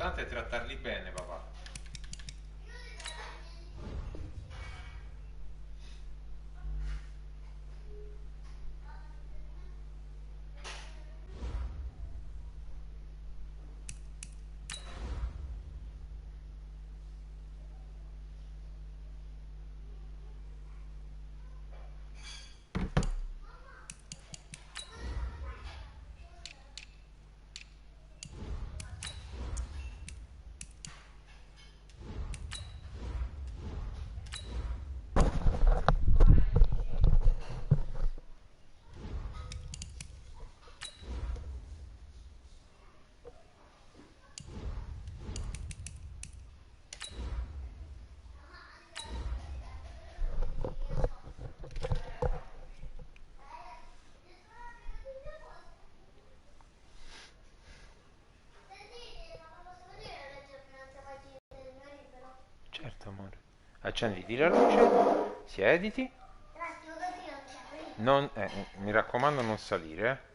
L'importante è trattarli bene, papà. Certo, amore. Accenditi la luce, siediti. Non, mi raccomando, non salire.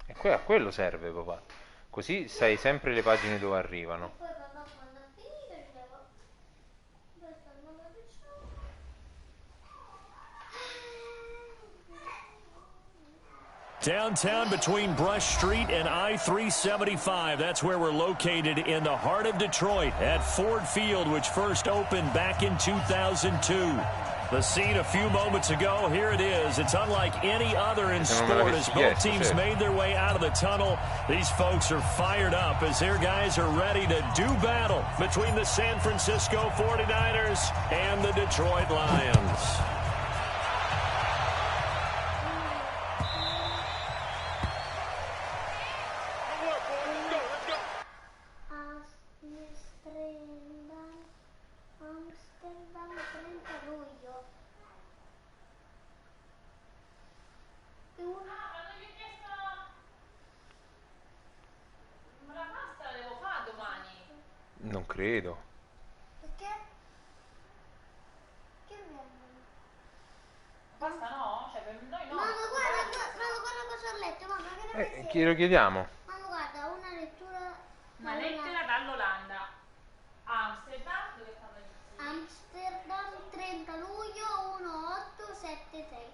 E a quello serve, papà. Così sai sempre le pagine dove arrivano. Downtown between Brush Street and I-375. That's where we're located in the heart of Detroit at Ford Field, which first opened back in 2002. The scene a few moments ago, here it is. It's unlike any other in sport as both teams made their way out of the tunnel. These folks are fired up as their guys are ready to do battle between the San Francisco 49ers and the Detroit Lions. Non credo. Perché? Che vengono? Basta no? Cioè per noi no. Mamma guarda cosa ho letto, mamma, che ne pensi? Chi lo chiediamo? Mamma guarda, una lettura. Una lettera dall'Olanda. Amsterdam, dove stanno gli zii? Amsterdam, 30 luglio 1876.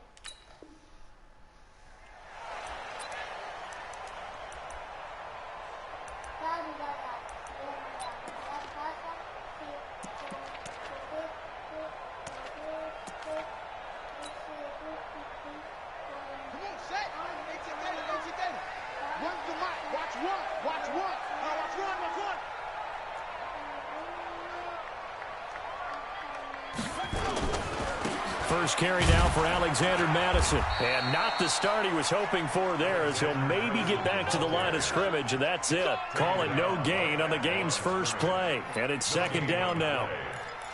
First carry now for Alexander Madison. And not the start he was hoping for there, as he'll maybe get back to the line of scrimmage, and that's it. Call it no gain on the game's first play. And it's second down now.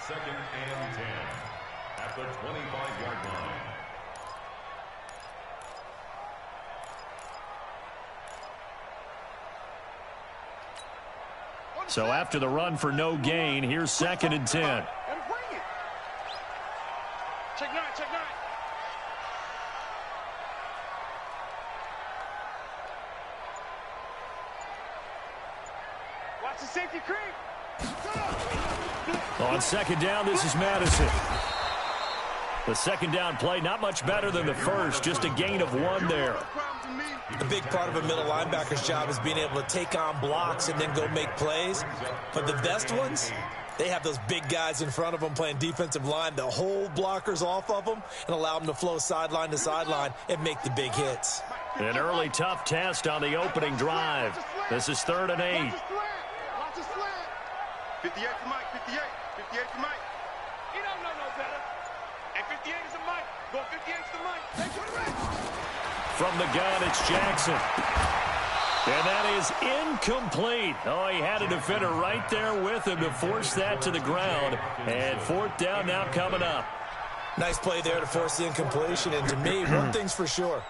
Second and 10 at the 25-yard line. So after the run for no gain, here's second and 10. Check nine, check nine. Watch the safety creep. On second down, this is Madison. The second down play, not much better than the first, just a gain of 1 there. A big part of a middle linebacker's job is being able to take on blocks and then go make plays. But the best ones, they have those big guys in front of them playing defensive line to hold blockers off of them and allow them to flow sideline to sideline and make the big hits. An early tough test on the opening drive. This is 3rd and 8. Watch the slant. 58 for Mike, 58. 58 for Mike. He don't know no better. And 58 is a Mike. Go 58 to the Mike. Take to the right. From the gun, it's Jackson. And that is incomplete. Oh, he had a defender right there with him to force that to the ground. And 4th down now coming up. Nice play there to force the incompletion. And to me, one thing's for sure.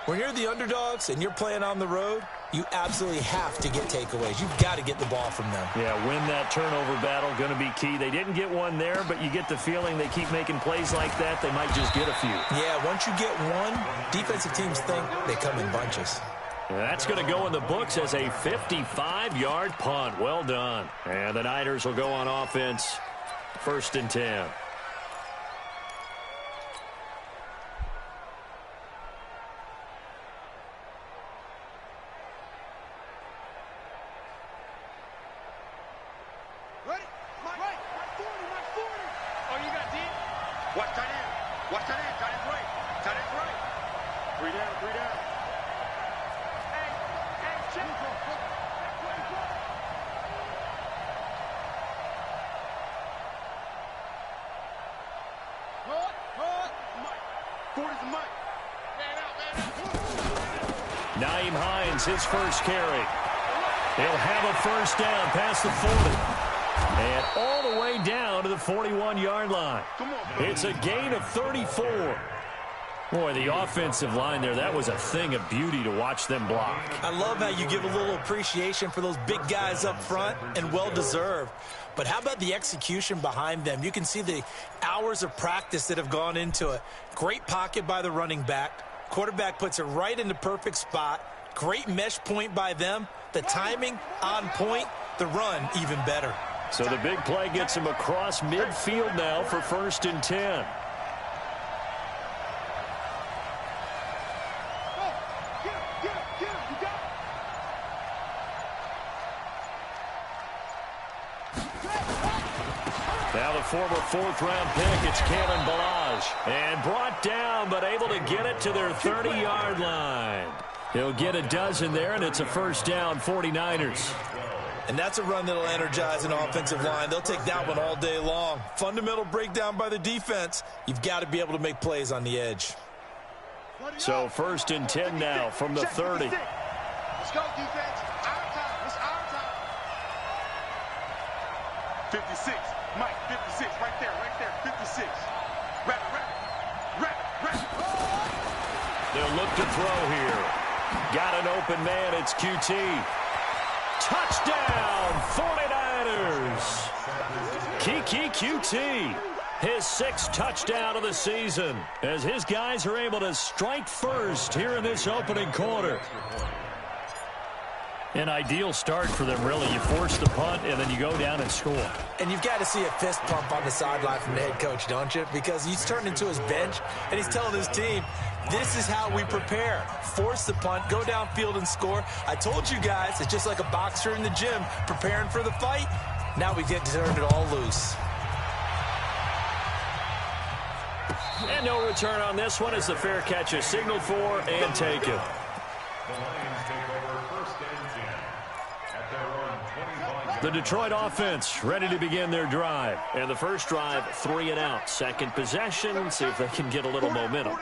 When you're the underdogs and you're playing on the road, you absolutely have to get takeaways. You've got to get the ball from them. Yeah, win that turnover battle, going to be key. They didn't get one there, but you get the feeling they keep making plays like that, they might just get a few. Yeah, once you get one, defensive teams think they come in bunches. That's going to go in the books as a 55-yard punt. Well done. And the Niners will go on offense. 1st and 10. Ready? Right. 40. Oh, you got deep? Watch tight end. Tight end's right. Tight end's right. 3 down. Hey, check. Mike. 40's a Mike. Man out. Nyheim Hines, his first carry. He'll have a first down past the 40. And all the way down to the 41-yard line. It's a gain of 34. Boy, the offensive line there, that was a thing of beauty to watch them block. I love how you give a little appreciation for those big guys up front, and well-deserved. But how about the execution behind them? You can see the hours of practice that have gone into it. Great pocket by the running back. Quarterback puts it right in the perfect spot. Great mesh point by them. The timing on point. The run even better. So the big play gets him across midfield now for 1st and 10. Now the former 4th-round pick, it's Kalen Ballage. And brought down, but able to get it to their 30-yard line. He'll get a dozen there, and it's a first down, 49ers. And that's a run that'll energize an offensive line. They'll take that one all day long. Fundamental breakdown by the defense. You've got to be able to make plays on the edge. So 1st and 10 now from the 30. Let's go, defense. Our time. It's our time. 56. Mike, 56. Right there. 56. Wrap. They'll look to throw here. Got an open man. It's QT. Touchdown, 49ers. Kiki QT, his 6th touchdown of the season, as his guys are able to strike first here in this opening quarter. An ideal start for them, really. You force the punt, and then you go down and score. And you've got to see a fist pump on the sideline from the head coach, don't you? Because he's turned into his bench, and he's telling his team, this is how we prepare. Force the punt, go downfield and score. I told you guys, it's just like a boxer in the gym preparing for the fight. Now we get to turn it all loose. And no return on this one as the fair catch is signaled for and taken. The Lions take over 1st and 10 at their own 25. The Detroit offense ready to begin their drive. And the first drive, 3 and out. Second possession, see if they can get a little momentum.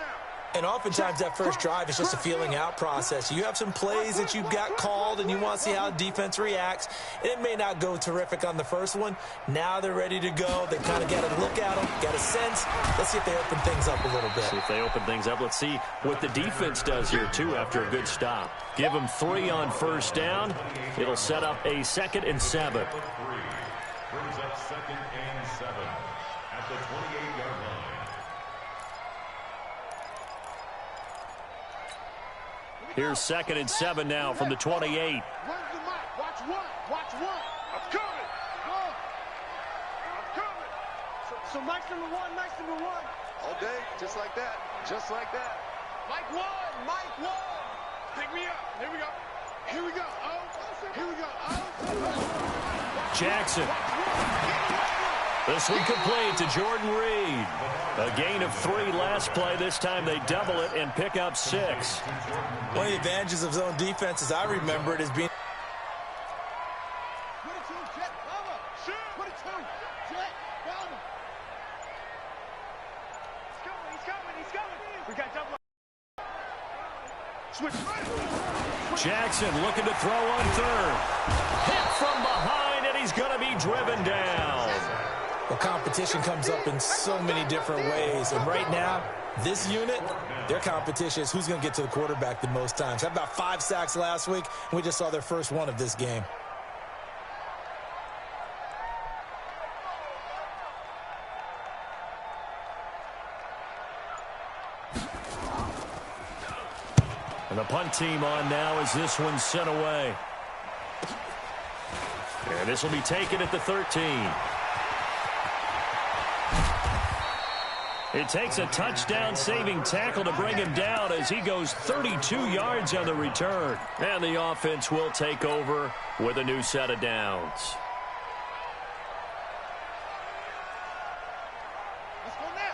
And oftentimes that first drive is just a feeling out process. You have some plays that you've got called and you want to see how defense reacts. And it may not go terrific on the first one. Now they're ready to go. They kind of got to look at them, got a sense. Let's see if they open things up a little bit. See if they open things up. Let's see what the defense does here, too, after a good stop. Give them 3 on first down. It'll set up a 2nd and 7. Brings up 2nd and 7 at the 28-yard line. Here's 2nd and 7 now from the 28. Run the mic. Watch one. I'm coming. So Mike's number one. All day, just like that. Mike one. Pick me up. Here we go. Jackson. This one complete to Jordan Reed. A gain of 3 last play. This time they double it and pick up 6. One of the advantages of zone defense, as I remember it, is being... We got double. Switch. Jackson looking to throw on 3rd. Hit from behind, and he's going to be driven down. Well, competition comes up in so many different ways, and right now, This unit, their competition is who's going to get to the quarterback the most times. Had about 5 sacks last week, and we just saw their first one of this game. And the punt team on now as this one's sent away. And this will be taken at the 13. It takes a touchdown-saving tackle to bring him down as he goes 32 yards on the return. And the offense will take over with a new set of downs.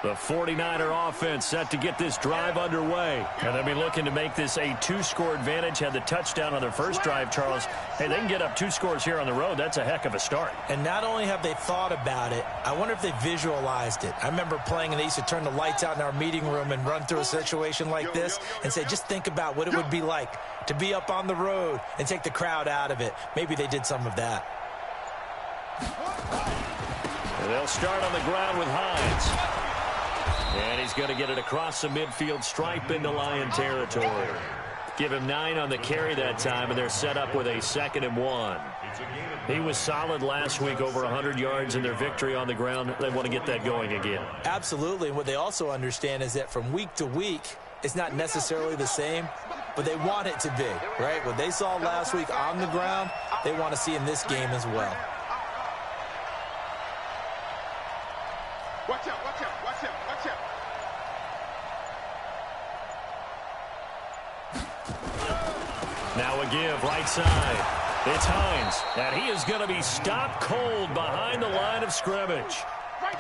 The 49er offense set to get this drive underway. And they'll be looking to make this a 2-score advantage. Had the touchdown on their first drive, Charles. Hey, they can get up 2 scores here on the road. That's a heck of a start. And not only have they thought about it, I wonder if they visualized it. I remember playing, and they used to turn the lights out in our meeting room and run through a situation like this and say, just think about what it would be like to be up on the road and take the crowd out of it. Maybe they did some of that. And they'll start on the ground with Hines. And he's going to get it across the midfield stripe into Lion territory. Give him 9 on the carry that time, and they're set up with a 2nd and 1. He was solid last week, over 100 yards in their victory on the ground. They want to get that going again. Absolutely. And what they also understand is that from week to week, it's not necessarily the same, but they want it to be, right? What they saw last week on the ground, they want to see in this game as well. Watch out, watch out, watch out, watch out. Now a give, right side. It's Hines, and he is going to be stopped cold behind the line of scrimmage.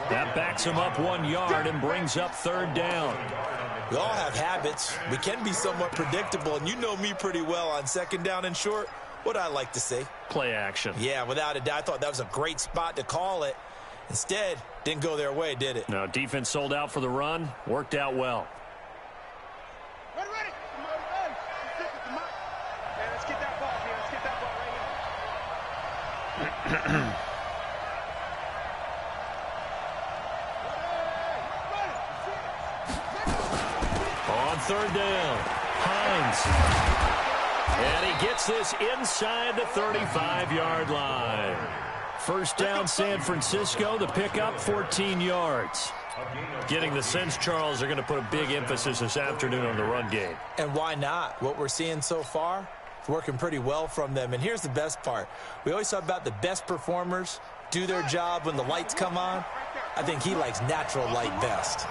That backs him up 1 yard and brings up 3rd down. We all have habits. We can be somewhat predictable, and you know me pretty well on 2nd down and short. What I like to say? Play action. Yeah, without a doubt. I thought that was a great spot to call it. Instead, didn't go their way, did it? Now, defense sold out for the run. Worked out well. Ready, ready. Yeah, let's get that ball here. Let's get that ball right here. On 3rd down, Hines. And he gets this inside the 35-yard line. 1st down, San Francisco. The pickup, 14 yards. Getting the sense, Charles, they're going to put a big emphasis this afternoon on the run game. And why not? What we're seeing so far, it's working pretty well from them. And here's the best part. We always talk about the best performers do their job when the lights come on. I think he likes natural light best.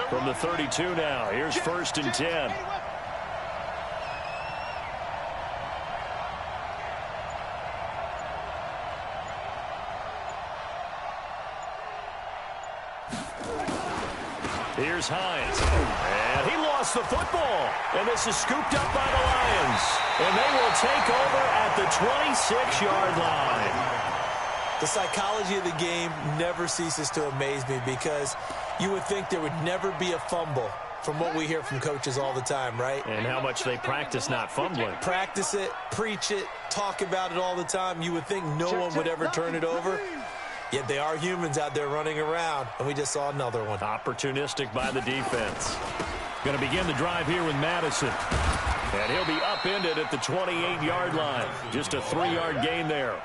From the 32 now, here's 1st and 10. Here's Hines. And he lost the football. And this is scooped up by the Lions. And they will take over at the 26-yard line. The psychology of the game never ceases to amaze me because you would think there would never be a fumble from what we hear from coaches all the time, right? And how much they practice not fumbling. Practice it, preach it, talk about it all the time. You would think no one would ever turn it over. Yet they are humans out there running around, and we just saw another one. Opportunistic by the defense. Going to begin the drive here with Madison. And he'll be upended at the 28-yard line. Just a 3-yard gain there.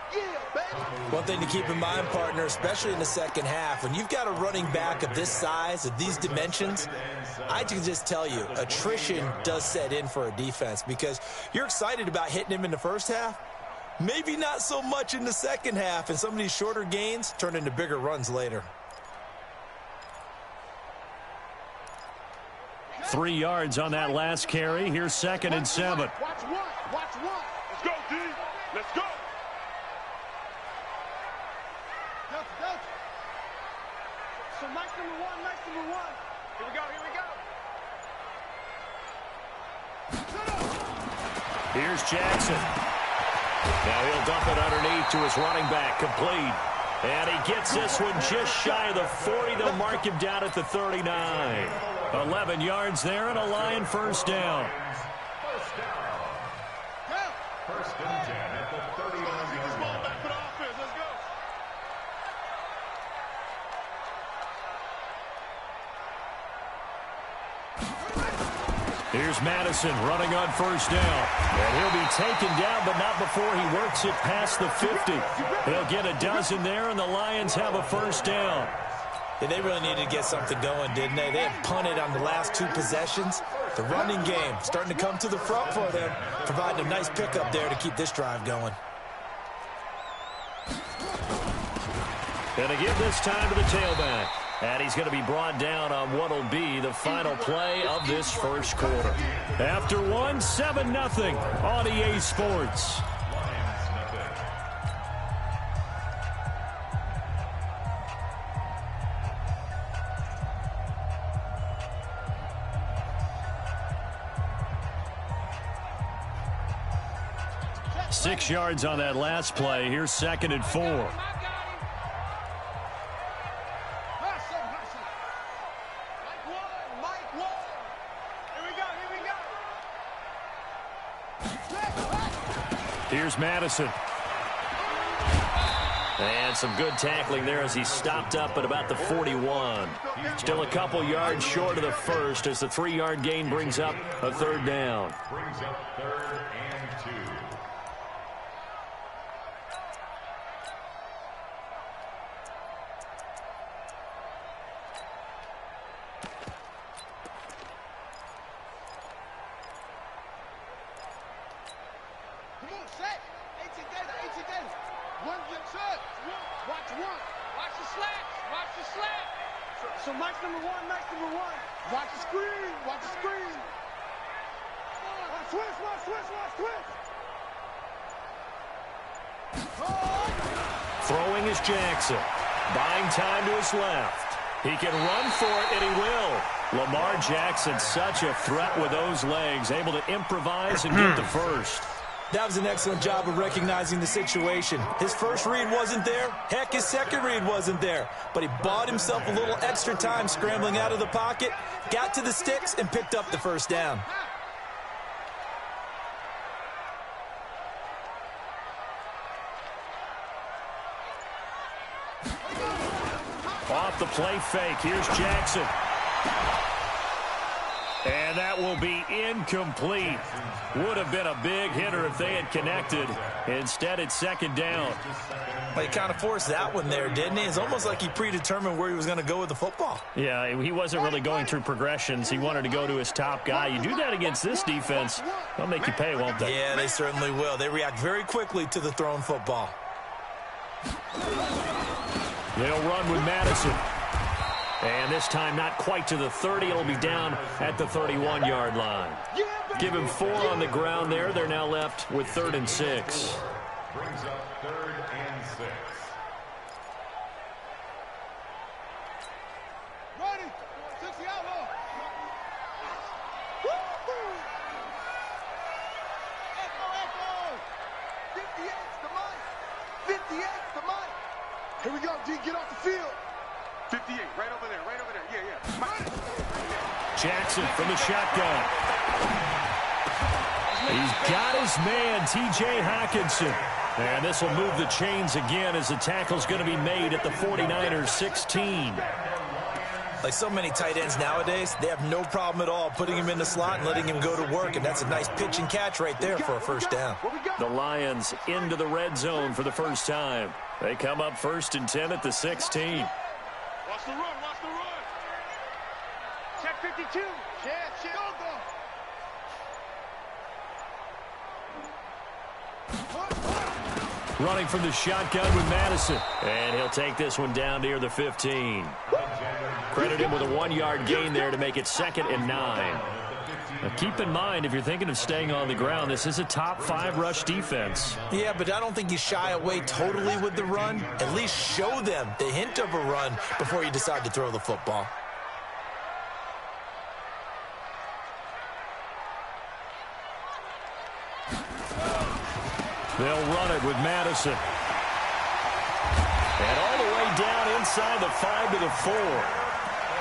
One thing to keep in mind, partner, especially in the second half, when you've got a running back of this size, of these dimensions, I can just tell you, attrition does set in for a defense because you're excited about hitting him in the first half. Maybe not so much in the second half, and some of these shorter gains turn into bigger runs later. 3 yards on that last carry. Here's 2nd and 7. Watch one. Watch one. Let's go, D. Let's go. So nice number one, nice number one. Here we go, here we go. Here's Jackson. Now he'll dump it underneath to his running back, complete. And he gets this one just shy of the 40. They'll mark him down at the 39. 11 yards there and a Lion 1st down. First and 10 at the 39-yard line. Let's go. Here's Madison running on first down. And he'll be taken down, but not before he works it past the 50. He'll get a dozen there, and the Lions have a first down. Yeah, they really needed to get something going, didn't they? They had punted on the last 2 possessions. The running game starting to come to the front for them, providing a nice pickup there to keep this drive going. Going to give this time to the tailback. And he's going to be brought down on what will be the final play of this first quarter. After one, 7-0 on EA Sports. 6 yards on that last play. Here's 2nd and 4. Here's Madison. And some good tackling there as he stopped up at about the 41. Still a couple yards short of the first as the 3-yard gain brings up a 3rd down. Brings up 3rd and 2. So Mike's number one. Watch the screen. Switch. Throwing is Jackson. Buying time to his left. He can run for it, and he will. Lamar Jackson, such a threat with those legs, able to improvise and get the first. That was an excellent job of recognizing the situation. His first read wasn't there. Heck, his second read wasn't there. But he bought himself a little extra time scrambling out of the pocket, got to the sticks, and picked up the first down. Off the play fake, here's Jackson. And that will be incomplete. Would have been a big hitter if they had connected. Instead, it's 2nd down. Well, he kind of forced that one there, didn't he? It's almost like he predetermined where he was going to go with the football. Yeah, he wasn't really going through progressions. He wanted to go to his top guy. You do that against this defense, they'll make you pay, won't they? Yeah, they certainly will. They react very quickly to the thrown football. They'll run with Madison. And this time not quite to the 30. It'll be down at the 31-yard line. Give him 4 on the ground there. They're now left with 3rd and 6. Brings up 3rd and 6. Ready. 60 out. Echo. 58's the mic. 58's the mic. Here we go, D. Get off the field. 58, right over there. Yeah. Mike. Jackson from the shotgun. He's got his man, T.J. Hawkinson. And this will move the chains again as the tackle's going to be made at the 49ers 16. Like so many tight ends nowadays, they have no problem at all putting him in the slot and letting him go to work. And that's a nice pitch and catch right there for a first down. The Lions into the red zone for the first time. They come up 1st and 10 at the 16. Watch the run. Check 52. Check. Running from the shotgun with Madison. And he'll take this one down near the 15. Credit him with a 1-yard gain there to make it 2nd and 9. Now keep in mind, if you're thinking of staying on the ground, this is a top 5 rush defense. Yeah, but I don't think you shy away totally with the run. At least show them the hint of a run before you decide to throw the football. They'll run it with Madison. And all the way down inside the 5 to the 4.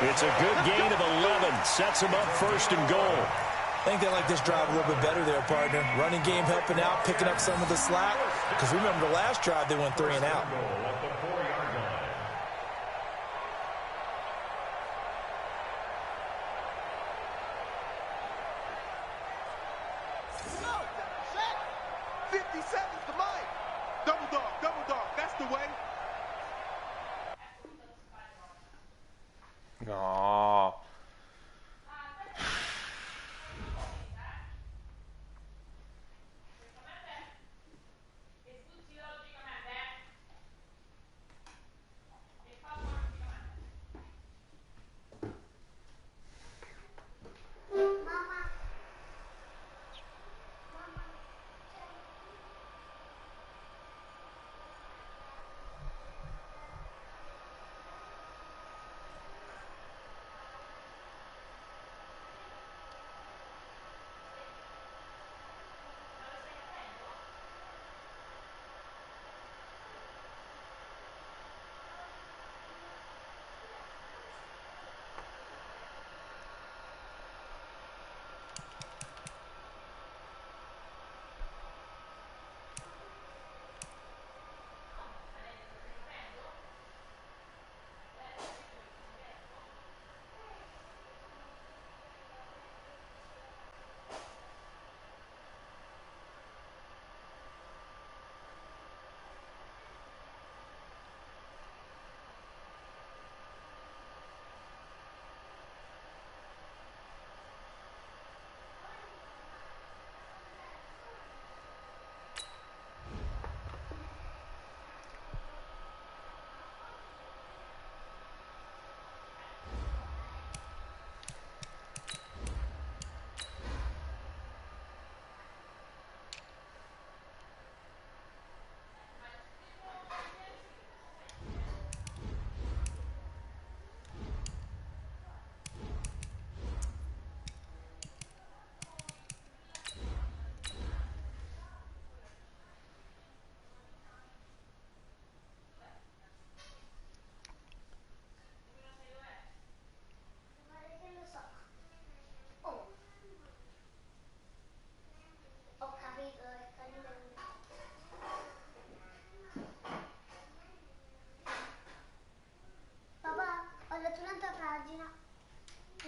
It's a good gain of 11. Sets them up 1st and goal. I think they like this drive a little bit better there, partner. Running game helping out, picking up some of the slack. Because remember the last drive, they went 3 and out. seconds to Mike. Double dog. That's the way. No. Mamma.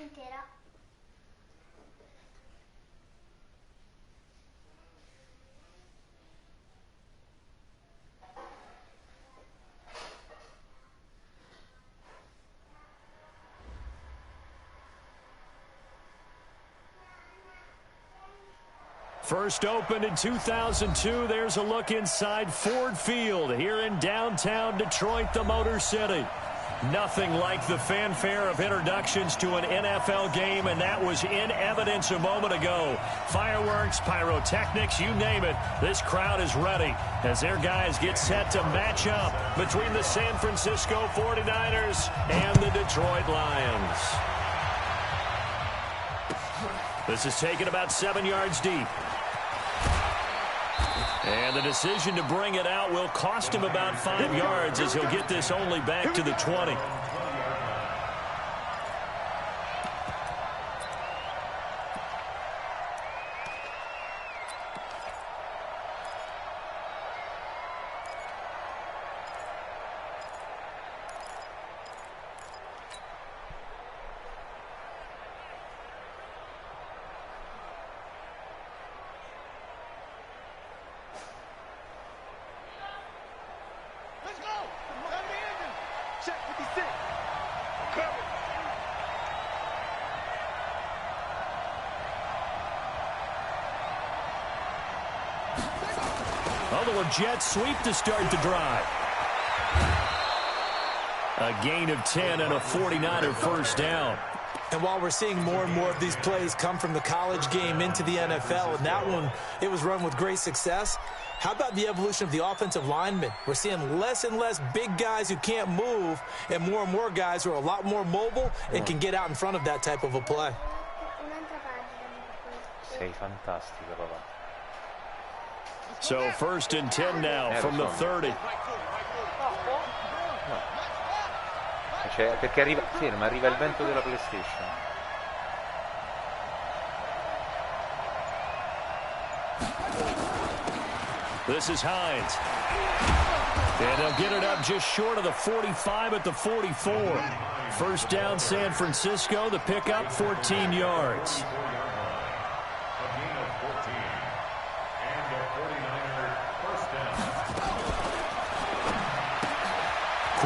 intera. First opened in 2002. There's a look inside Ford Field here in downtown Detroit, the Motor City. Nothing like the fanfare of introductions to an NFL game, and that was in evidence a moment ago. Fireworks, pyrotechnics, you name it. This crowd is ready as their guys get set to match up between the San Francisco 49ers and the Detroit Lions. This is taken about 7 yards deep. And the decision to bring it out will cost him about 5 yards as he'll get this only back to the 20. Jet sweep to start the drive. A gain of 10 and a 49er first down. And while we're seeing more and more of these plays come from the college game into the NFL, and that one, it was run with great success, how about the evolution of the offensive linemen? We're seeing less and less big guys who can't move and more guys who are a lot more mobile and can get out in front of that type of a play. Sei fantastica, papà. So first and 10 now from the 30. Cioè, perché arriva, ferma, arriva il vento della PlayStation. This is Hines. And they'll get it up just short of the 45 at the 44. First down San Francisco, the pickup 14 yards.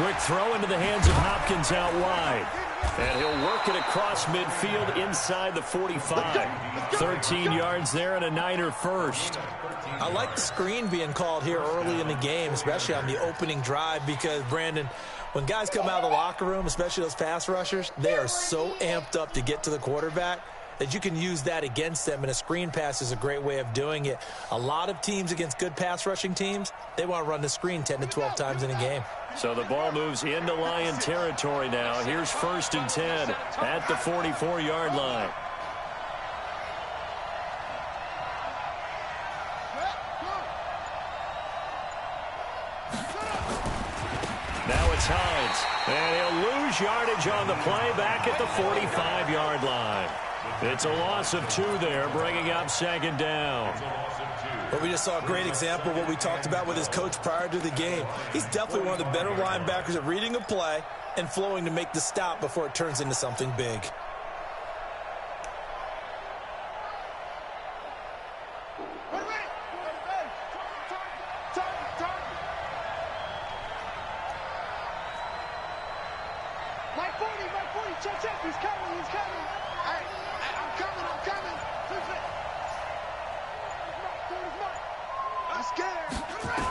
Quick throw into the hands of Hopkins out wide. And he'll work it across midfield inside the 45. 13 yards there and a Niner first. I like the screen being called here early in the game, especially on the opening drive, because, Brandon, when guys come out of the locker room, especially those pass rushers, they are so amped up to get to the quarterback that you can use that against them, and a screen pass is a great way of doing it. A lot of teams against good pass rushing teams, they want to run the screen 10 to 12 times in a game. So the ball moves into Lion territory now. Here's 1st and 10 at the 44-yard line. Now it's Hines, and he'll lose yardage on the play back at the 45-yard line. It's a loss of 2 there, bringing up 2nd down. Well, we just saw a great example of what we talked about with his coach prior to the game. He's definitely one of the better linebackers at reading a play and flowing to make the stop before it turns into something big.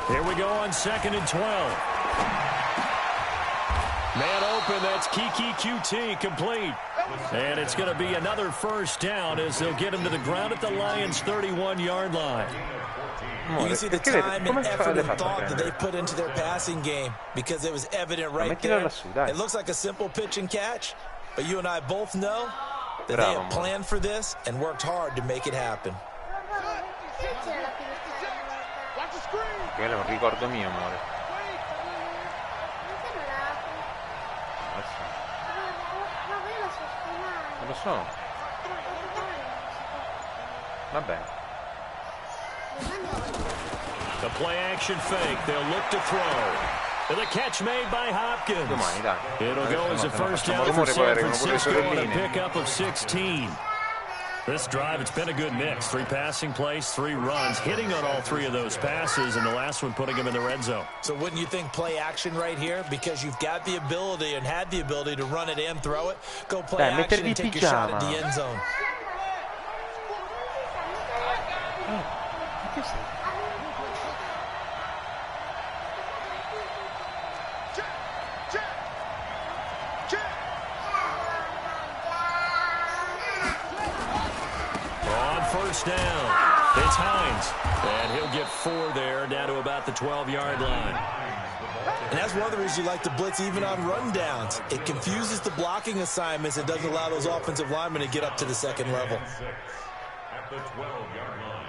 Here we go on 2nd and 12. Man open, that's Kiki QT, complete. And it's going to be another 1st down as they'll get him to the ground at the Lions' 31-yard line. You can see the time and effort and thought that they put into their passing game because it was evident right there. It looks like a simple pitch and catch, but you and I both know that they have planned for this and worked hard to make it happen. Quello è un ricordo mio, amore. Non lo so. Va bene. The play action fake. They'll look to throw. And the catch made by Hopkins. Domani, dai. It'll go as a 1st down for San Francisco and a pickup of 16. This drive, it's been a good mix. 3 passing plays, 3 runs, hitting on all 3 of those passes, and the last one putting him in the red zone. So wouldn't you think play action right here? Because you've got the ability and had the ability to run it and throw it. Go play action and take your shot at the end zone. First down. It's Hines. And he'll get 4 there, down to about the 12-yard line. And that's one of the reasons you like to blitz even on rundowns. It confuses the blocking assignments. It doesn't allow those offensive linemen to get up to the 2nd level. At the 12-yard line.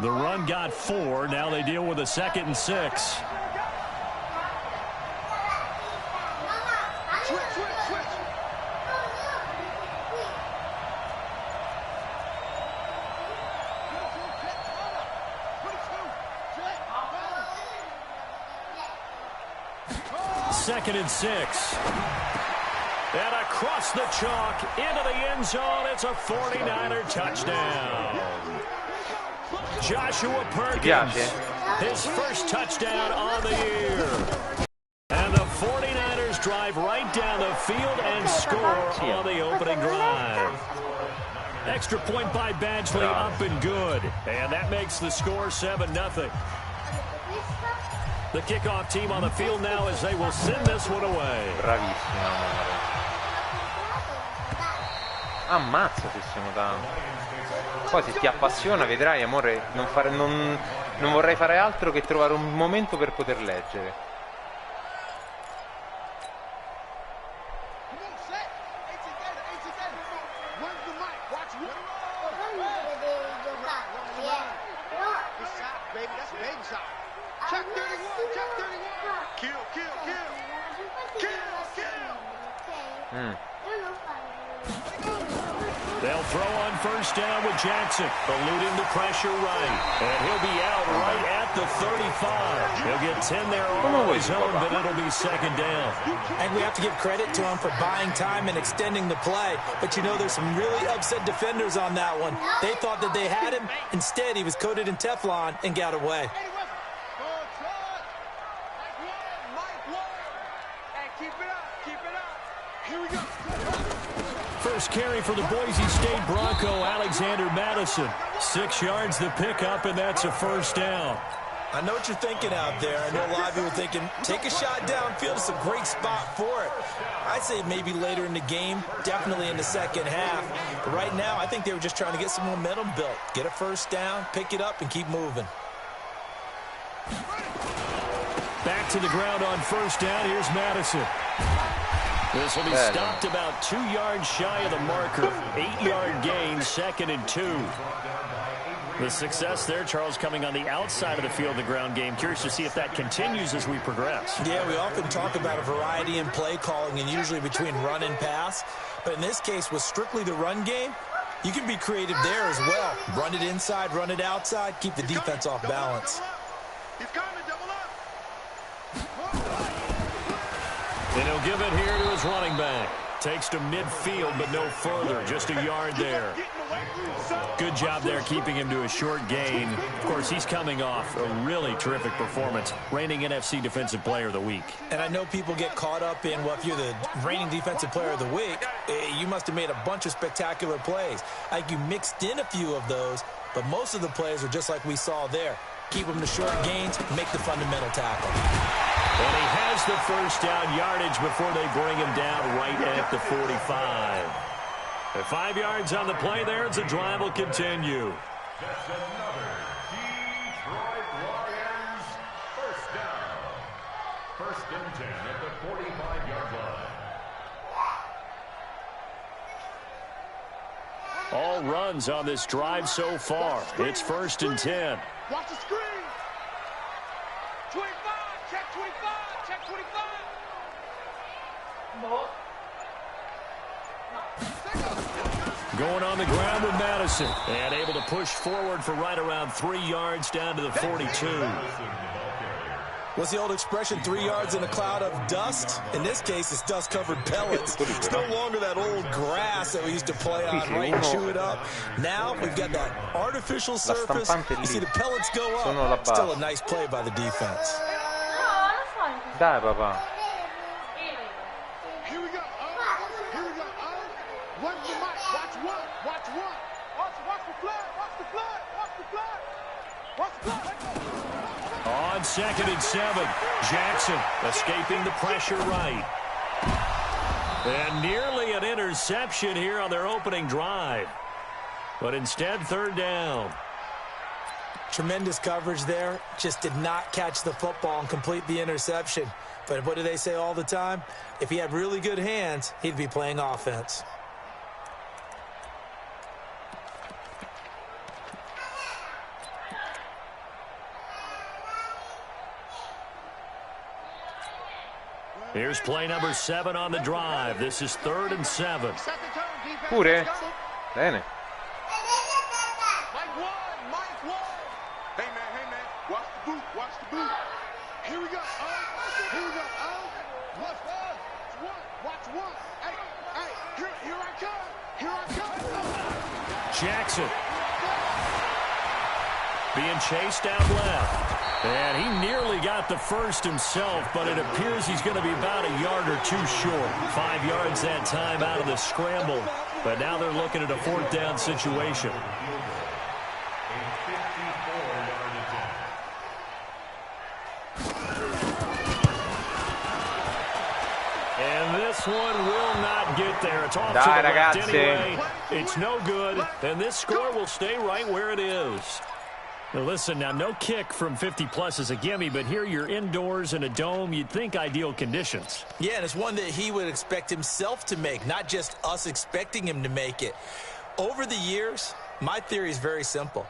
The run got 4. Now they deal with a 2nd and 6. Second and 6. And across the chalk into the end zone. It's a 49er touchdown. Joshua Perkins, his first touchdown on the year. And the 49ers drive right down the field and score on the opening drive. Extra point by Badgley, up and good. And that makes the score 7-0. The kickoff team on the field now as they will send this one away. Bravissimo, amore. Ammazza se siamo tanto. Poi se ti appassiona vedrai, amore, non vorrei fare altro che trovare un momento per poter leggere. They'll throw on first down with Jackson, eluding the pressure right. And he'll be out right at the 35. He'll get 10 there on his own, but it'll be second down. And we have to give credit to him for buying time and extending the play. But, you know, there's some really upset defenders on that one. They thought that they had him. Instead, he was coated in Teflon and got away. First carry for the Boise State Bronco, Alexander Madison. 6 yards the pickup, and that's a first down. I know what you're thinking out there. I know a lot of you are thinking, take a shot downfield. It's a great spot for it. I'd say maybe later in the game, definitely in the second half. But right now, I think they were just trying to get some momentum built. Get a first down, pick it up, and keep moving. Back to the ground on first down. Here's Madison. This will be stopped about 2 yards shy of the marker. 8-yard gain, 2nd and 2. The success there, Charles, coming on the outside of the field, the ground game. Curious to see if that continues as we progress. Yeah, we often talk about a variety in play calling and usually between run and pass. But in this case, with strictly the run game, you can be creative there as well. Run it inside, run it outside, keep the defense off balance. He's coming, double up. And he'll give it here to his running back. Takes to midfield, but no further. Just a yard there. Good job there keeping him to a short gain. Of course, he's coming off a really terrific performance. Reigning NFC Defensive Player of the Week. And I know people get caught up in, well, if you're the reigning Defensive Player of the Week, you must have made a bunch of spectacular plays. I think you mixed in a few of those, but most of the plays are just like we saw there. Keep them to short gains, make the fundamental tackle. And he has the first down yardage before they bring him down right at the 45. The 5 yards on the play there as the drive will continue. That's another Detroit Lions first down. 1st and 10 at the 45-yard line. All runs on this drive so far. It's 1st and 10. Watch the screen. 25, check 25, check 25. Going on the ground with Madison. And able to push forward for right around 3 yards down to the 42. What's the old expression, 3 yards in a cloud of dust? In this case, it's dust-covered pellets. It's no longer that old grass that we used to play on, right, and chew it up. Now we've got that artificial surface. You see the pellets go up. Still a nice play by the defense. Dai, papà. Here we go. Here we go. Watch the mic. Watch one. Watch one. Watch the flag. Watch the flag. Watch the flag. Watch the flag. On 2nd and 7, Jackson escaping the pressure right. And nearly an interception here on their opening drive. But instead, 3rd down. Tremendous coverage there. Just did not catch the football and complete the interception. But what do they say all the time? If he had really good hands, he'd be playing offense. Here's play number 7 on the drive. This is 3rd and 7. Pure? Bene. Mike one. Hey, man. Watch the boot. Watch the boot. Here we go. Here we go. Watch one. Hey, here I come. Jackson being chased down left. And he nearly got the first himself, but it appears he's going to be about a yard or two short. 5 yards that time out of the scramble. But now they're looking at a 4th down situation. And this one will not get there. It's off to the left anyway. It's no good. And this score will stay right where it is. Now listen, now no kick from 50-plus is a gimme, but here you're indoors in a dome. You'd think ideal conditions. Yeah, and it's one that he would expect himself to make, not just us expecting him to make it. Over the years, my theory is very simple.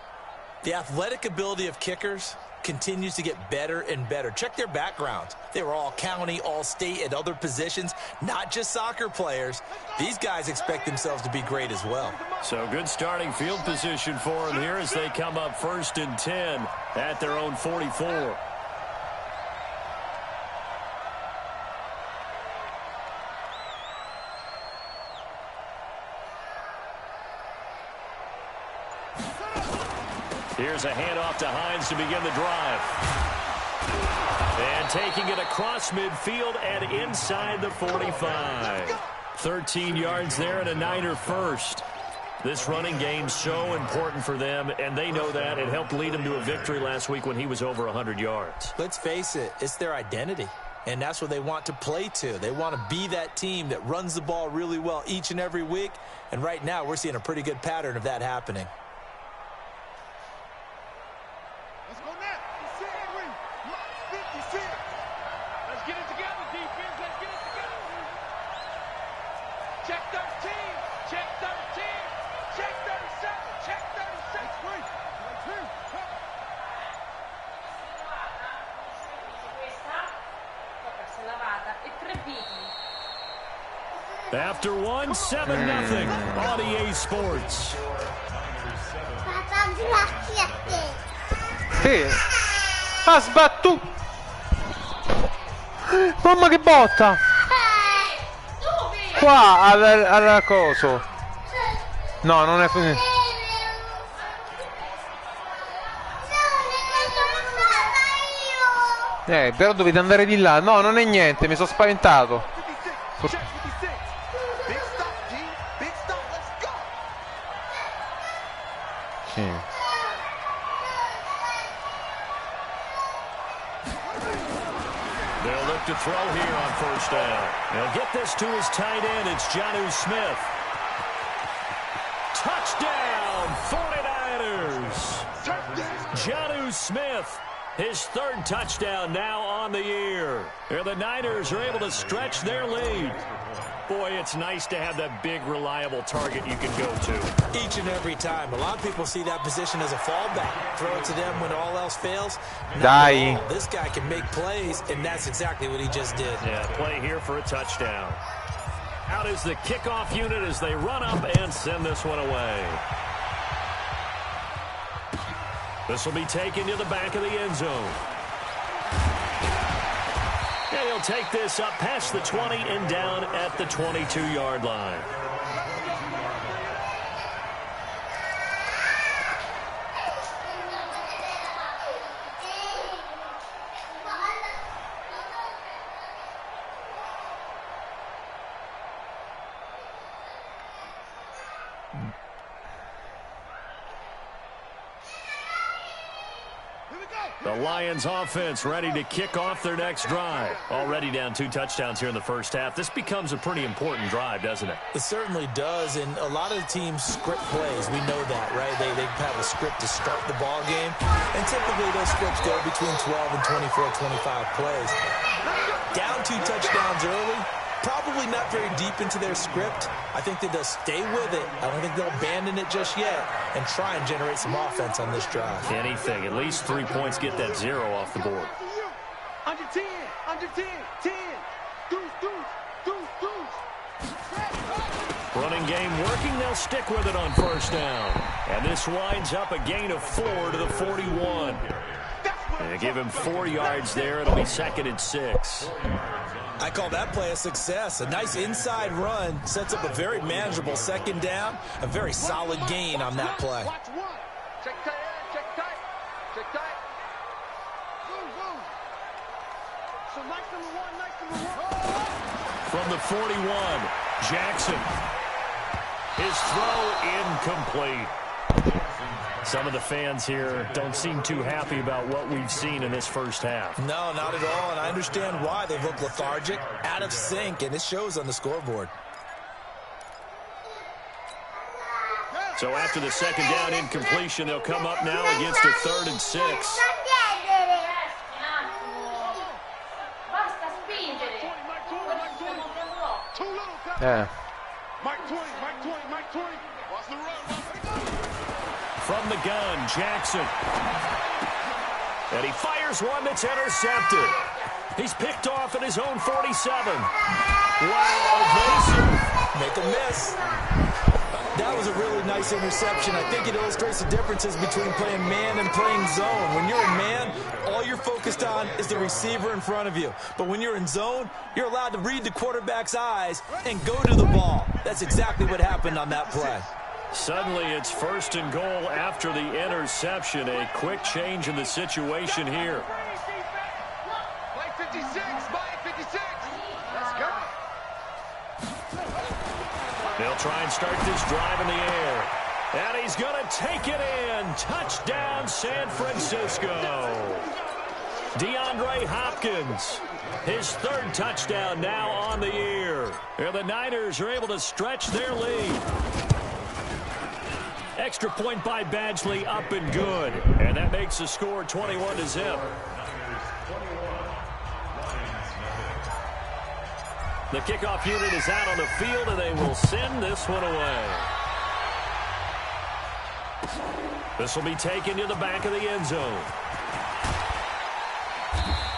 The athletic ability of kickers continues to get better and better. Check their backgrounds. They were all county, all state, at other positions, not just soccer players. These guys expect themselves to be great as well. So good starting field position for them here as they come up 1st and 10 at their own 44. Here's a handoff to Hines to begin the drive. And taking it across midfield and inside the 45. 13 yards there and a Niner first. This running game's so important for them, and they know that. It helped lead them to a victory last week when he was over 100 yards. Let's face it, it's their identity, and that's what they want to play to. They want to be that team that runs the ball really well each and every week, and right now we're seeing a pretty good pattern of that happening. After 1, 7-0 on EA Sports. Papà, grazie a te. Sì. Ha sbattuto. Mamma che botta. Dove? Qua al coso. No, non è finito. Però dovete andare di là. No, non è niente, mi sono spaventato. Sì. They'll look to throw here on 1st down. They'll get this to his tight end. It's Jonnu Smith. Touchdown, 49ers. Jonnu Smith, his 3rd touchdown now on the year. And the Niners are able to stretch their lead. Boy, it's nice to have that big, reliable target you can go to. Each and every time. A lot of people see that position as a fallback. Throw it to them when all else fails. Dai. This guy can make plays, and that's exactly what he just did. Yeah, play here for a touchdown. Out is the kickoff unit as they run up and send this one away. This will be taken to the back of the end zone. And he'll take this up past the 20 and down at the 22-yard line. The Lions offense ready to kick off their next drive. Already down 2 touchdowns here in the first half. This becomes a pretty important drive, doesn't it? It certainly does, and a lot of the teams script plays. We know that, right? They have a script to start the ball game, and typically those scripts go between 12 and 24, 25 plays. Down 2 touchdowns early, probably not very deep into their script. I think that they'll stay with it. I don't think they'll abandon it just yet and try and generate some offense on this drive. Anything. At least 3 points, get that 0 off the board. Under 10, under 10, 10. Deuce. Running game working. They'll stick with it on 1st down. And this winds up a gain of 4 to the 41. And they give him 4 yards there. It'll be 2nd and 6. I call that play a success. A nice inside run sets up a very manageable 2nd down. A very solid gain on that play. Watch 1. Check tight. Boom. So nice number 1. From the 41, Jackson. His throw incomplete. Some of the fans here don't seem too happy about what we've seen in this first half. No, not at all, and I understand why. They look lethargic, out of sync, and it shows on the scoreboard. So after the 2nd down incompletion, they'll come up now against a 3rd and 6. Basta spingere. Mike 20. Watch the run. From the gun, Jackson. And he fires one that's intercepted. He's picked off at his own 47. Wow, evasive. Make a miss. That was a really nice interception. I think it illustrates the differences between playing man and playing zone. When you're in man, all you're focused on is the receiver in front of you. But when you're in zone, you're allowed to read the quarterback's eyes and go to the ball. That's exactly what happened on that play. Suddenly, it's 1st and goal after the interception. A quick change in the situation here. Play 56, play 56. Let's go. They'll try and start this drive in the air. And he's going to take it in. Touchdown, San Francisco. DeAndre Hopkins, his 3rd touchdown now on the year. And the Niners are able to stretch their lead. Extra point by Badgley, up and good. And that makes the score 21-0. The kickoff unit is out on the field, and they will send this one away. This will be taken to the back of the end zone.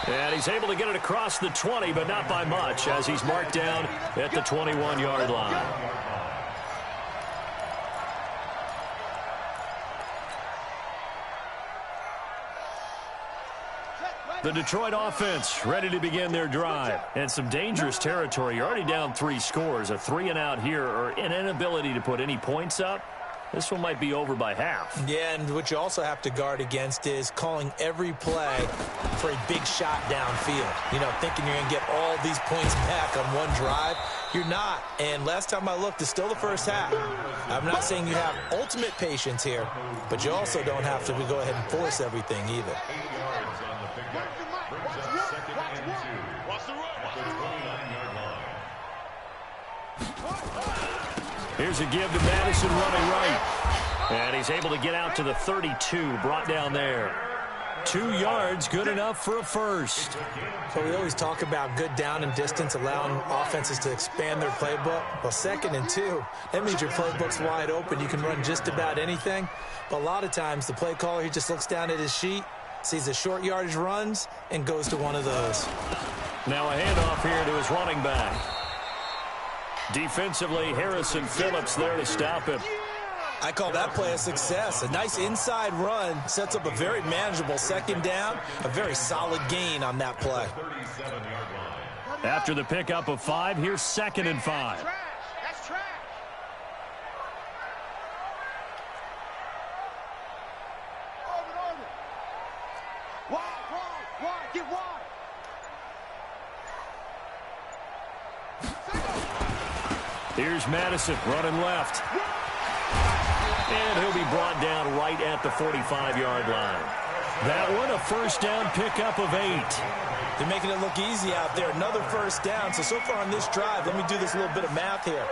And he's able to get it across the 20, but not by much, as he's marked down at the 21-yard line. The Detroit offense ready to begin their drive. And some dangerous territory. You're already down 3 scores. A 3-and-out here, or an inability to put any points up. This one might be over by half. Yeah, and what you also have to guard against is calling every play for a big shot downfield. You know, thinking you're going to get all these points back on one drive. You're not. And last time I looked, it's still the first half. I'm not saying you have ultimate patience here, but you also don't have to go ahead and force everything either. Here's a give to Madison running right. And he's able to get out to the 32, brought down there. 2 yards, good enough for a first. So we always talk about good down and distance, allowing offenses to expand their playbook. Well, 2nd and 2, that means your playbook's wide open. You can run just about anything. But a lot of times the play caller, he just looks down at his sheet, sees the short yardage runs, and goes to one of those. Now a handoff here to his running back. Defensively, Harrison Phillips there to stop him. I call that play a success. A nice inside run sets up a very manageable 2nd down, a very solid gain on that play. After the pickup of 5, here's 2nd and 5. That's trash. Wide, get wide. Here's Madison running left. And he'll be brought down right at the 45-yard line. That one, a 1st down pickup of 8. They're making it look easy out there. Another 1st down. So far on this drive, let me do this little bit of math here.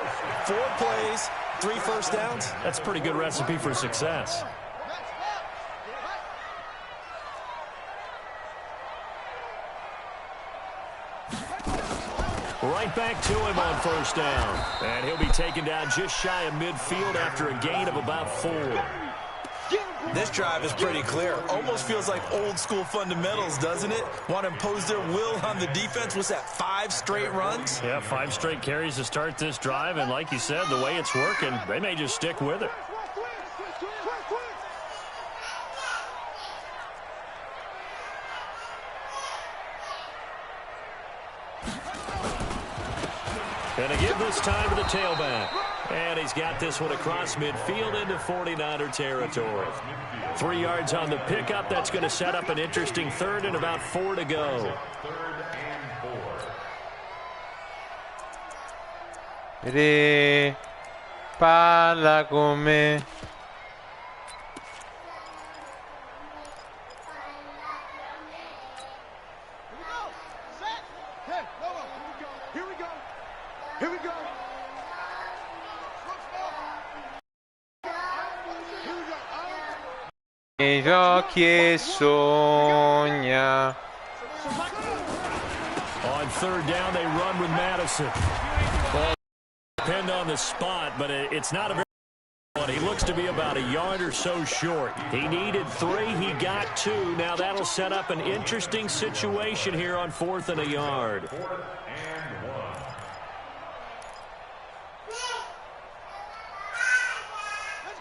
4 plays, 3 1st downs. That's a pretty good recipe for success. Right back to him on 1st down. And he'll be taken down just shy of midfield after a gain of about 4. This drive is pretty clear. Almost feels like old school fundamentals, doesn't it? Want to impose their will on the defense. What's that, 5 straight runs? Yeah, 5 straight carries to start this drive. And like you said, the way it's working, they may just stick with it. And a give this time to the tailback. And he's got this one across midfield into 49er territory. 3 yards on the pickup. That's going to set up an interesting 3rd and about 4 to go. Re palla come gli occhi e sogna. On 3rd down, they run with Madison. Well, depend on the spot, but it's not a very good run. He looks to be about a yard or so short. He needed 3. He got 2. Now that'll set up an interesting situation here on 4th and a yard.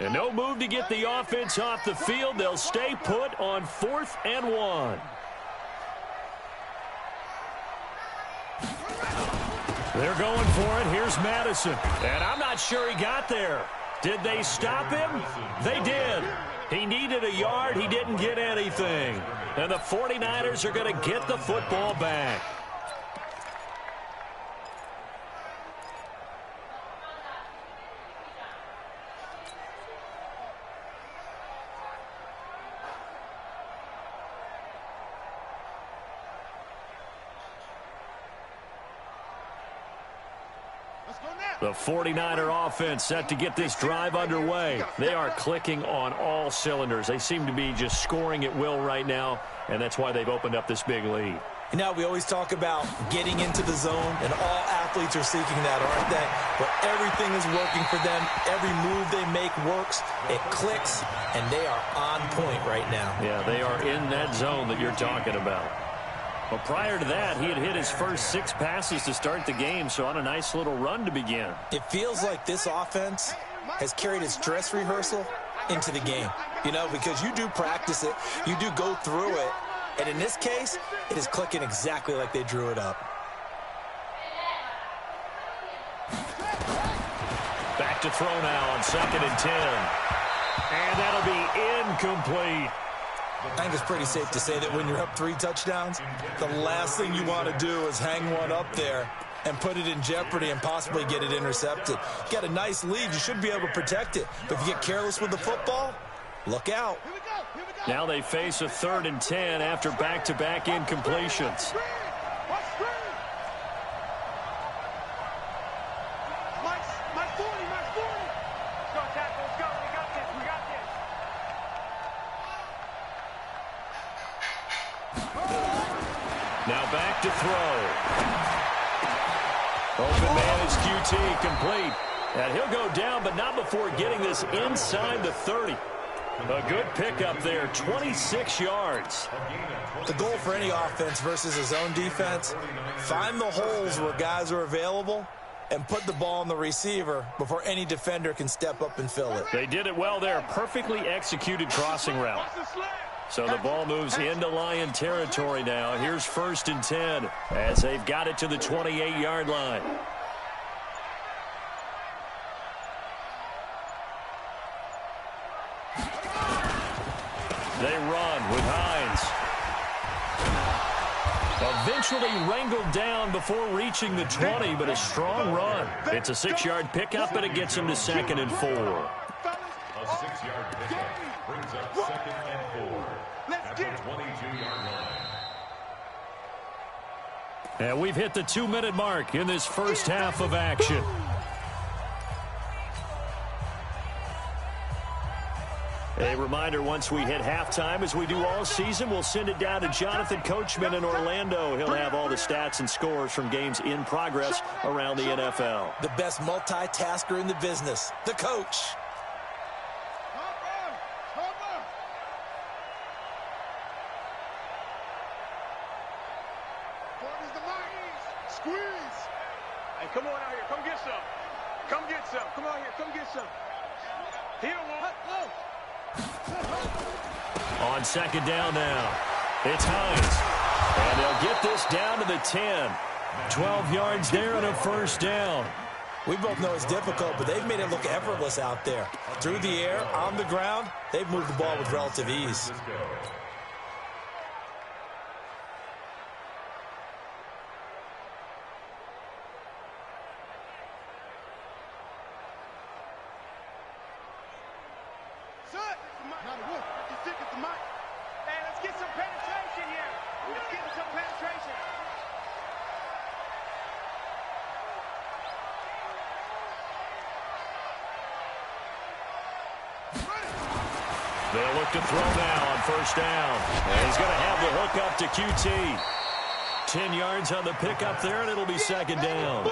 And no move to get the offense off the field. They'll stay put on 4th and 1. They're going for it. Here's Madison. And I'm not sure he got there. Did they stop him? They did. He needed a yard. He didn't get anything. And the 49ers are going to get the football back. The 49er offense set to get this drive underway. They are clicking on all cylinders. They seem to be just scoring at will right now, and that's why they've opened up this big lead. You know, we always talk about getting into the zone, and all athletes are seeking that, aren't they? But everything is working for them. Every move they make works. It clicks, and they are on point right now. Yeah, they are in that zone that you're talking about. Well, prior to that, he had hit his first 6 passes to start the game, so on a nice little run to begin. It feels like this offense has carried its dress rehearsal into the game. You know, because you do practice it, you do go through it, and in this case, it is clicking exactly like they drew it up. Back to throw now on 2nd and 10. And that'll be incomplete. I think it's pretty safe to say that when you're up 3 touchdowns, the last thing you want to do is hang one up there and put it in jeopardy and possibly get it intercepted. You got a nice lead. You should be able to protect it. But if you get careless with the football, look out. Now they face a 3rd and 10 after back-to-back incompletions. Now back to throw. Open man is QT, complete. And he'll go down, but not before getting this inside the 30. A good pickup there, 26 yards. The goal for any offense versus a zone defense, find the holes where guys are available and put the ball on the receiver before any defender can step up and fill it. They did it well there, perfectly executed crossing route. So the ball moves into Lion territory now. Here's 1st and 10 as they've got it to the 28-yard line. They run with Hines. Eventually wrangled down before reaching the 20, but a strong run. It's a 6-yard pickup, and it gets him to 2nd and 4. A 6-yard pickup brings up 2nd and 4 at the 22-yard line. And we've hit the 2-minute mark in this first half of action. A reminder, once we hit halftime, as we do all season, we'll send it down to Jonathan Coachman in Orlando. He'll have all the stats and scores from games in progress around the NFL. The best multitasker in the business, the coach. Squeeze. Hey, come on out here. Come get some. Come get some. Come out here. Come get some. Here, one. On 2nd down now, it's Hines. And they'll get this down to the 10. 12 yards there and a 1st down. We both know it's difficult, but they've made it look effortless out there. Through the air, on the ground, they've moved the ball with relative ease. They'll look to throw now on 1st down. And he's going to have the hook up to QT. 10 yards on the pickup there, and it'll be second down.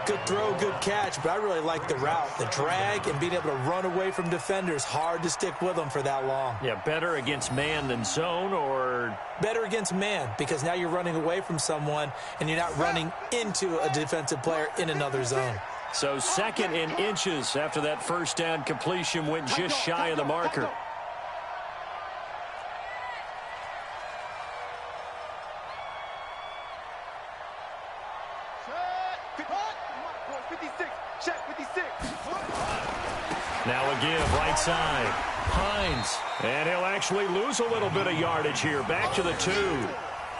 Good throw, good catch, but I really like the route. The drag and being able to run away from defenders, hard to stick with them for that long. Yeah, better against man than zone, or? Better against man, because now you're running away from someone and you're not running into a defensive player in another zone. So second in inches after that first down completion went just shy of the marker. Now a give, right side. Hines. And he'll actually lose a little bit of yardage here. Back to the 2.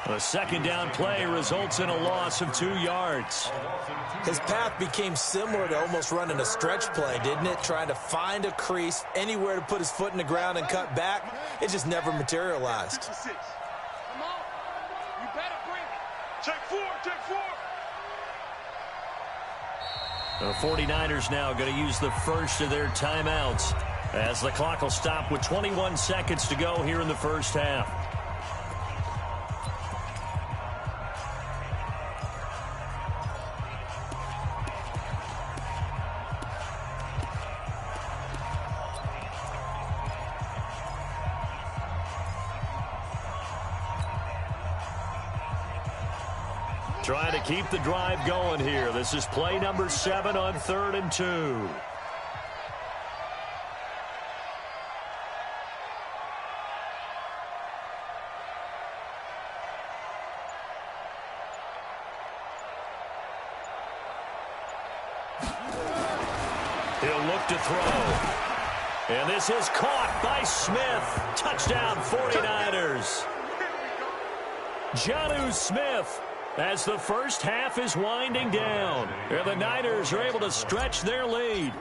A second down play results in a loss of 2 yards. His path became similar to almost running a stretch play, didn't it? Trying to find a crease, anywhere to put his foot in the ground and cut back. It just never materialized. Come on. You better bring it. Check 4, check 4. The 49ers now going to use the first of their timeouts as the clock will stop with 21 seconds to go here in the first half. Trying to keep the drive going here. This is play number 7 on 3rd and 2. He'll look to throw. And this is caught by Smith. Touchdown 49ers. Jonnu Smith. As the first half is winding down, and the Niners are able to stretch their lead.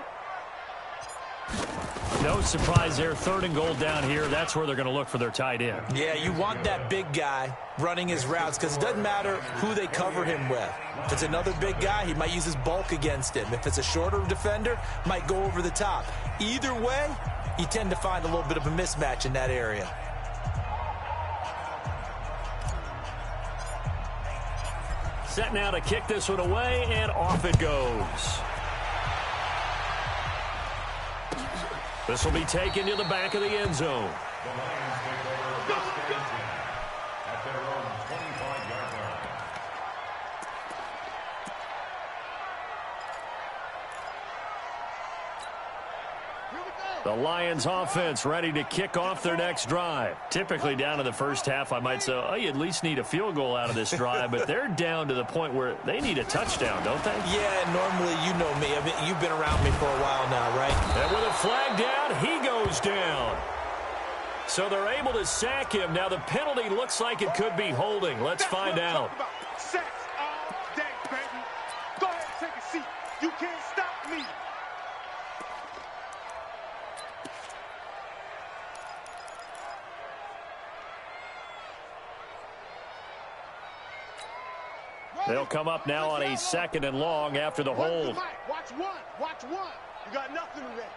No surprise there, 3rd and goal down here. That's where they're going to look for their tight end. Yeah, you want that big guy running his routes because it doesn't matter who they cover him with. If it's another big guy, he might use his bulk against him. If it's a shorter defender, might go over the top. Either way, you tend to find a little bit of a mismatch in that area. Set now to kick this one away, and off it goes. This will be taken to the back of the end zone. The Lions take over first and 10 at their own 25-yard line. The Lions offense ready to kick off their next drive. Typically down in the first half, I might say, oh, you at least need a field goal out of this drive, but they're down to the point where they need a touchdown, don't they? Yeah, normally you know me. I mean, you've been around me for a while now, right? And with a flag down, he goes down. So they're able to sack him. Now the penalty looks like it could be holding. Let's find out. Sacks all day, baby. Go ahead and take a seat. You can't stop me. They'll come up now on a 2nd and long after the hold. Watch one. Watch one. You got nothing today.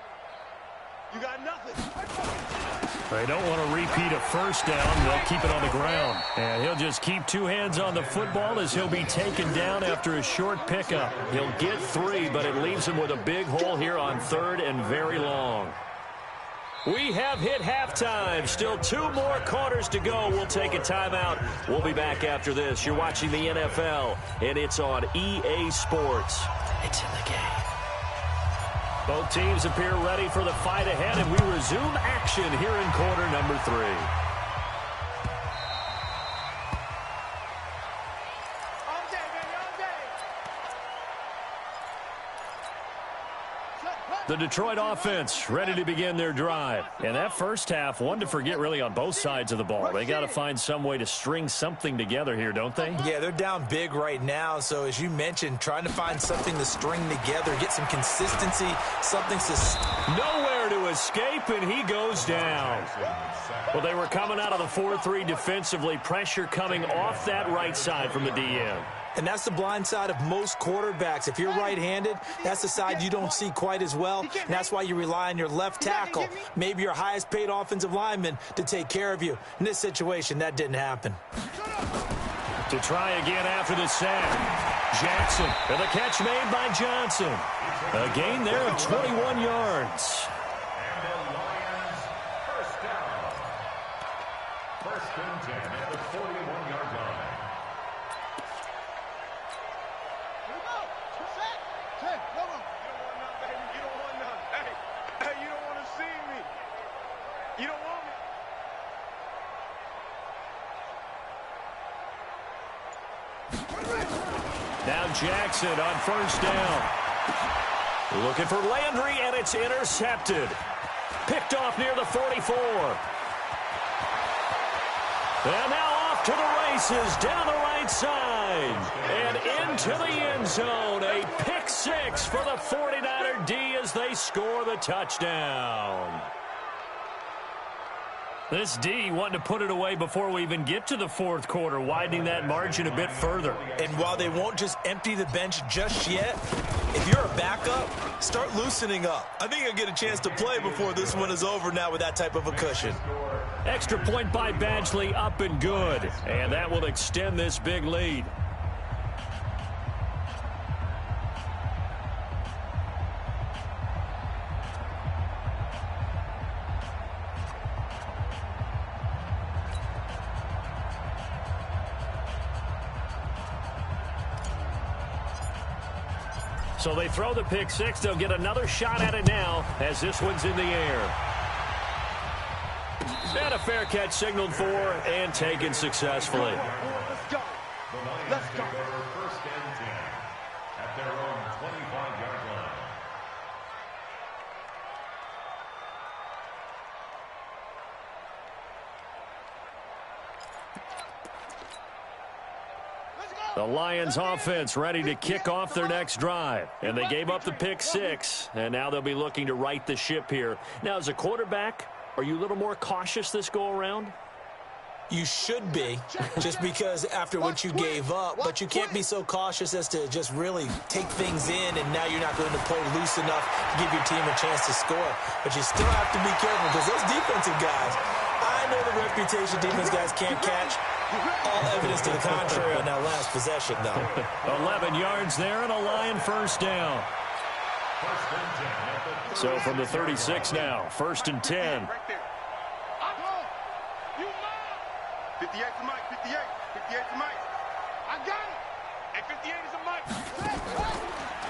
You got nothing. They don't want to repeat a first down. They'll keep it on the ground. And he'll just keep 2 hands on the football as he'll be taken down after a short pickup. He'll get 3, but it leaves him with a big hole here on 3rd and very long. We have hit halftime. Still 2 more quarters to go. We'll take a timeout. We'll be back after this. You're watching the NFL, and it's on EA Sports. It's in the game. Both teams appear ready for the fight ahead, and we resume action here in quarter number 3. The Detroit offense ready to begin their drive. And that first half, one to forget really on both sides of the ball. They got to find some way to string something together here, don't they? Yeah, they're down big right now. So as you mentioned, trying to find something to string together, get some consistency, something to... Nowhere to escape, and he goes down. Well, they were coming out of the 4-3 defensively. Pressure coming off that right side from the DM. And that's the blind side of most quarterbacks. If you're right-handed, that's the side you don't see quite as well. And that's why you rely on your left tackle, maybe your highest-paid offensive lineman, to take care of you. In this situation, that didn't happen. To try again after the sack. Jackson, and the catch made by Johnson. A gain there of 21 yards. And the Lions first down. First and 10 at the 41-yard line. Here we go. Check. Come on. You don't want none, baby. You don't want none. Hey, you don't want to see me. You don't want me. Now Jackson on first down. Looking for Landry, and it's intercepted. Picked off near the 44. And now off to the races down the right side. And into the end zone. A pick six for the 49er D as they score the touchdown. This D wanting to put it away before we even get to the fourth quarter, widening that margin a bit further. And while they won't just empty the bench just yet, if you're a backup, start loosening up. I think you'll get a chance to play before this one is over now with that type of a cushion. Extra point by Badgley, up and good. And that will extend this big lead. So they throw the pick six. They'll get another shot at it now as this one's in the air. And a fair catch signaled for and taken successfully. Let's go. Let's go. First and 10 at their own 25-yard line. The Lions offense ready to kick off their next drive. And they gave up the pick six. And now they'll be looking to right the ship here. Now, as a quarterback, are you a little more cautious this go-around? You should be, just because after what you gave up, but you can't be so cautious as to just really take things in, and now you're not going to play loose enough to give your team a chance to score. But you still have to be careful because those defensive guys, I know the reputation defense guys can't catch. All evidence to the contrary on that last possession, though. 11 yards there and a Lion first down. So from the 36 now, first and 10. Right there. 58 to Mike. 58 to Mike. I got it. And 58 is a Mike.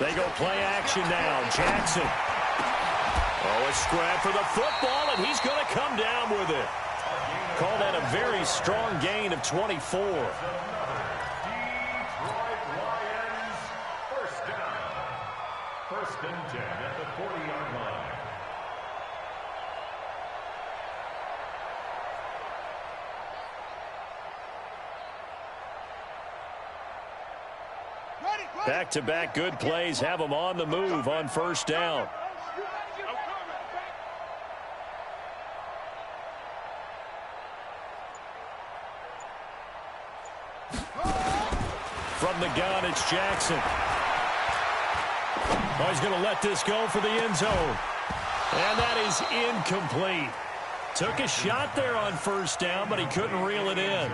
They go play action now. Jackson. Oh, a scrap for the football, and he's going to come down with it. Call that a very strong gain of 24. Detroit Lions first down. First and 10 at the 40-yard line. Back-to-back good plays have them on the move on first down. From the gun, it's Jackson. Oh, he's going to let this go for the end zone. And that is incomplete. Took a shot there on first down, but he couldn't reel it in.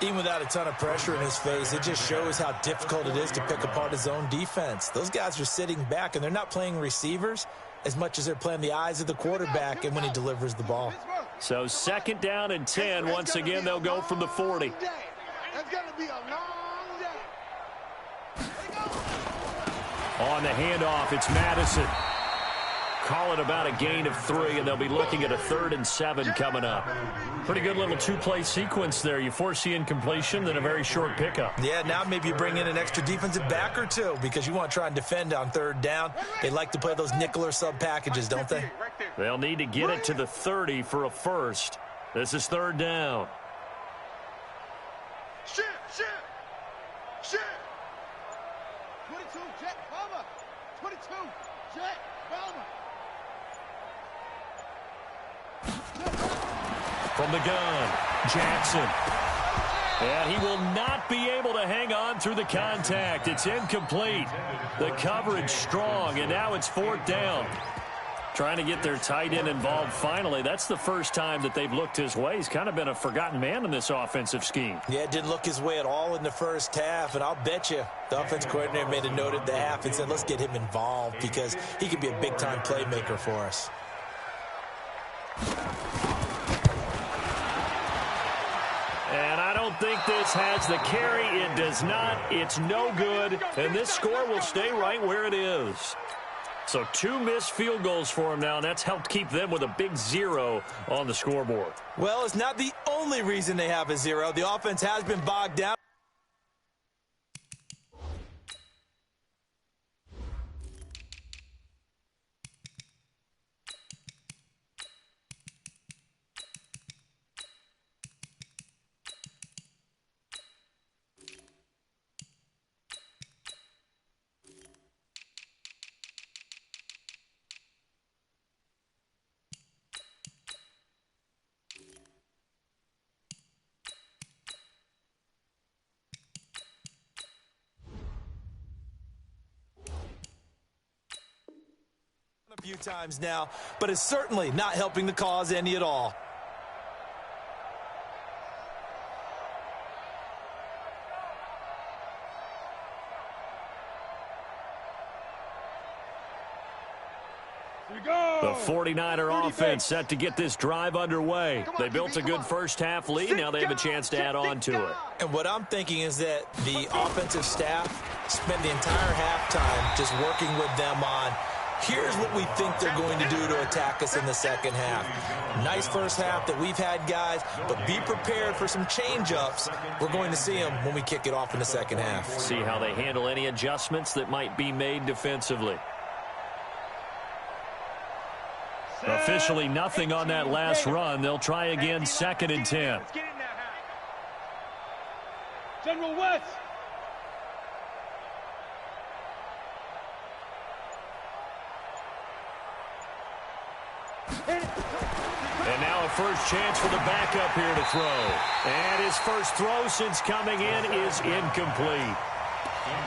Even without a ton of pressure in his face, it just shows how difficult it is to pick apart his own defense. Those guys are sitting back, and they're not playing receivers as much as they're playing the eyes of the quarterback and when he delivers the ball. So second down and 10. Once again, they'll go from the 40. That's going to be a long day. On the handoff, it's Madison. Call it about a gain of 3, and they'll be looking at a 3rd and 7 coming up. Pretty good little two-play sequence there. You force the incompletion, then a very short pickup. Yeah, now maybe you bring in an extra defensive back or two because you want to try and defend on 3rd down. They like to play those nickel or sub packages, don't they? They'll need to get it to the 30 for a first. This is 3rd down. Shit. 22, Jet Palmer. 22, Jet Palmer. From the gun, Jackson. And he will not be able to hang on through the contact. It's incomplete. The coverage strong, and now it's 4th down. Trying to get their tight end involved finally. That's the first time that they've looked his way. He's kind of been a forgotten man in this offensive scheme. Yeah, it didn't look his way at all in the first half, and I'll bet you the offense coordinator made a note at the half and said, let's get him involved because he could be a big-time playmaker for us. And I don't think this has the carry. It does not. It's no good. And this score will stay right where it is. So 2 missed field goals for him now, and that's helped keep them with a big 0 on the scoreboard. Well, it's not the only reason they have a 0. The offense has been bogged down. A few times now, but it's certainly not helping the cause any at all. The 49er offense set to get this drive underway. They built a good first-half lead. Now they have a chance to add on to it. And what I'm thinking is that the offensive staff spend the entire halftime just working with them on, here's what we think they're going to do to attack us in the second half. Nice first half that we've had, guys, but be prepared for some change-ups. We're going to see them when we kick it off in the second half. See how they handle any adjustments that might be made defensively. Officially nothing on that last run. They'll try again, 2nd and 10. General West. And now a first chance for the backup here to throw. And his first throw since coming in is incomplete.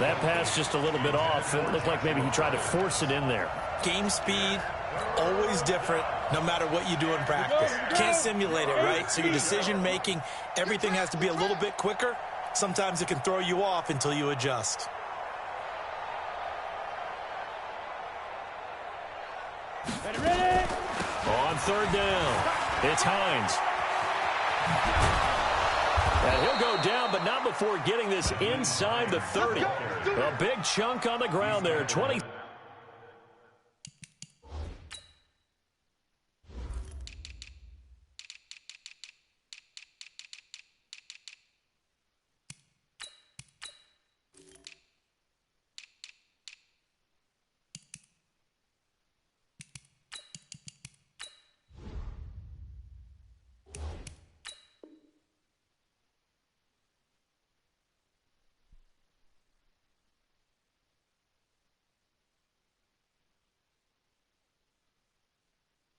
That pass just a little bit off. It looked like maybe he tried to force it in there. Game speed, always different, no matter what you do in practice. Can't simulate it, right? So your decision-making, everything has to be a little bit quicker. Sometimes it can throw you off until you adjust. On 3rd down, it's Hines. And he'll go down, but not before getting this inside the 30. A big chunk on the ground there, 20.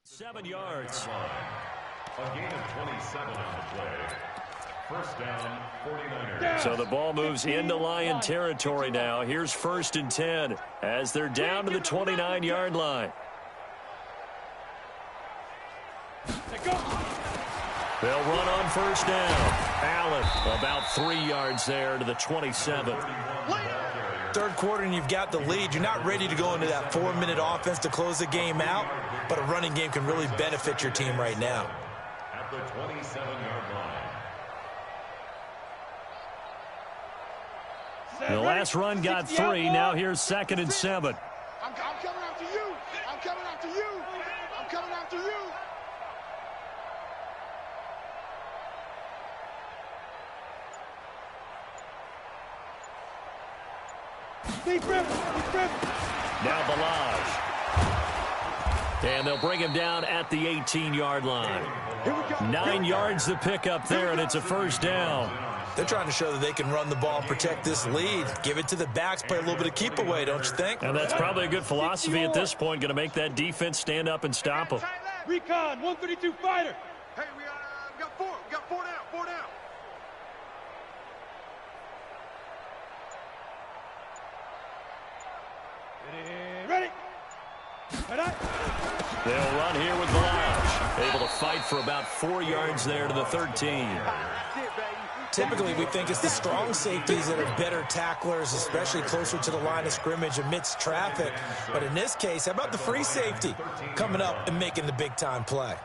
Seven yards. A gain of 27 on the play. First down, 49ers. So the ball moves into Lion territory now. Here's 1st and 10 as they're down to the 29-yard line. They'll run on 1st down. Allen about 3 yards there to the 27. Third quarter and you've got the lead. You're not ready to go into that 4-minute offense to close the game out, but a running game can really benefit your team right now. At the 27-yard line. The last run got 3. Now here's 2nd and 7. I'm coming after you. I'm coming after you. I'm coming after you. Now Balaj. And they'll bring him down at the 18-yard line. 9 yards to pick up there, and it's a 1st down. They're trying to show that they can run the ball and protect this lead. Give it to the backs, play a little bit of keep away, don't you think? And that's probably a good philosophy at this point, going to make that defense stand up and stop them. Recon, 132 fighter. Hey, we got 4. We got 4 down. 4 down. Ready. Ready. They'll run here with Blanche. Able to fight for about 4 yards there to the 13. Typically, we think it's the strong safeties that are better tacklers, especially closer to the line of scrimmage amidst traffic. But in this case, how about the free safety coming up and making the big-time play?